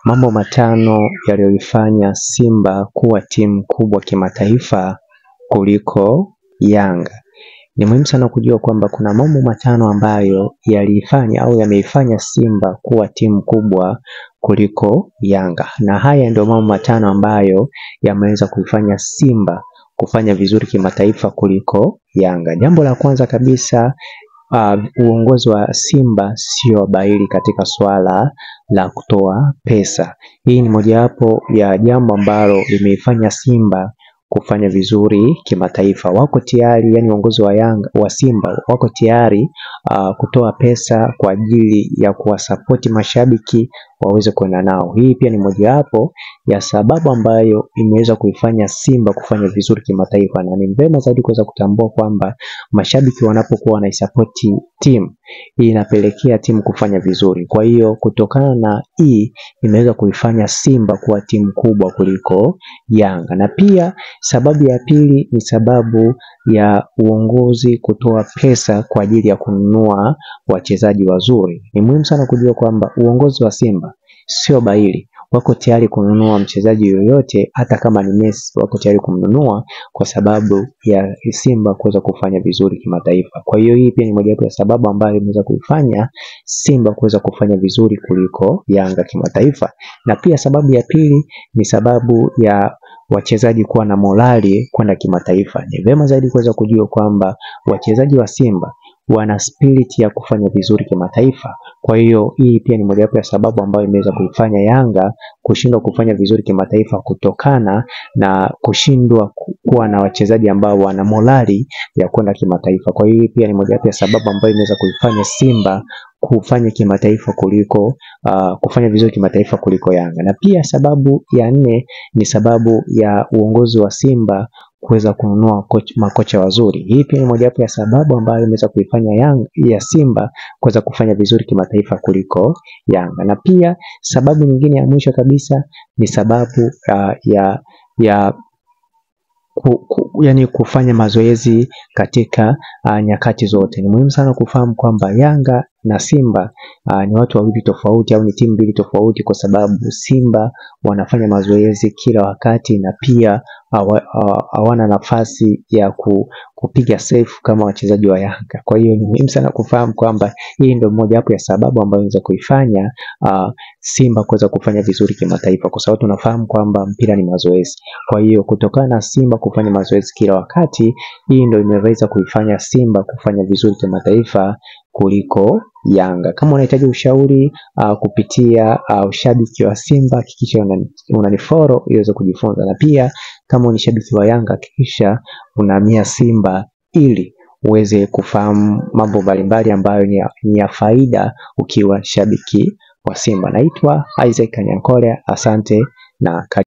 Mambo matano yaliyoifanya Simba kuwa timu kubwa kimataifa kuliko Yanga. Ni muhimu sana kujua kwamba kuna mambo matano ambayo yaliifanya au yameifanya Simba kuwa timu kubwa kuliko Yanga. Na haya ndio mambo matano ambayo yameweza kuifanya Simba kufanya vizuri kimataifa kuliko Yanga. Jambo la kwanza kabisa, uongozi wa Simba sio baili katika swala la kutoa pesa. Hii ni mojawapo ya jambo ambalo limeifanya Simba kufanya vizuri kimataifa. Wako tayari, yani uongozi wa Simba wako tayari kutoa pesa kwa ajili ya kuwasapoti mashabiki waweze kwenda nao. Hii pia ni mojawapo ya sababu ambayo imeweza kuifanya Simba kufanya vizuri kimataifa, na ni vyema zaidi kuweza kutambua kwamba mashabiki wanapokuwa wanaisapoti timu, hii inapelekea timu kufanya vizuri. Kwa hiyo kutokana na hii imeweza kuifanya Simba kuwa timu kubwa kuliko Yanga. Na pia sababu ya pili ni sababu ya uongozi kutoa pesa kwa ajili ya kununua wachezaji wazuri. Ni muhimu sana kujua kwamba uongozi wa Simba sio baili, wako tayari kununua mchezaji yoyote, hata kama ni Messi wako tayari kumnunua kwa sababu ya Simba kuweza kufanya vizuri kimataifa. Kwa hiyo hii pia ni mojawapo ya sababu ambayo imeweza kuifanya Simba kuweza kufanya vizuri kuliko Yanga kimataifa. Na pia sababu ya pili ni sababu ya wachezaji kuwa na morali kwenda kimataifa. Ni vyema zaidi kuweza kujua kwamba wachezaji wa Simba wana spirit ya kufanya vizuri kimataifa. Kwa hiyo hii pia ni mojawapo ya sababu ambayo imeweza kuifanya Yanga kushindwa kufanya vizuri kimataifa, kutokana na kushindwa kuwa na wachezaji ambao wana morali ya kwenda kimataifa. Kwa hiyo hii pia ni mojawapo ya sababu ambayo imeweza kuifanya Simba kufanya vizuri kimataifa kuliko Yanga. Na pia sababu ya nne ni sababu ya uongozi wa Simba kuweza kununua makocha wazuri. Hii pia ni mojawapo ya sababu ambayo imeweza kuifanya Simba kuweza kufanya vizuri kimataifa kuliko Yanga. Na pia sababu nyingine ya mwisho kabisa ni sababu yani kufanya mazoezi katika nyakati zote. Ni muhimu sana kufahamu kwamba Yanga na Simba ni watu wawili tofauti, au ni timu mbili tofauti, kwa sababu Simba wanafanya mazoezi kila wakati, na pia hawana nafasi ya kupiga safe kama wachezaji wa Yanga. Kwa hiyo ni muhimu sana kufahamu kwamba hii ndio moja wapo ya sababu ambayo inaweza kuifanya Simba kuweza kufanya vizuri kimataifa, kwa sababu tunafahamu kwamba mpira ni mazoezi. Kwa hiyo kutokana na Simba kufanya mazoezi kila wakati, hii ndio imeweza kuifanya Simba kufanya vizuri kimataifa kuliko Yanga. Kama unahitaji ushauri kupitia ushabiki wa Simba, hakikisha unanifollow ili uweze kujifunza. Na pia kama ni shabiki wa Yanga, hakikisha unahamia Simba ili uweze kufahamu mambo mbalimbali ambayo ni ya faida ukiwa shabiki wa Simba. Naitwa Isaac Kanyankole, asante na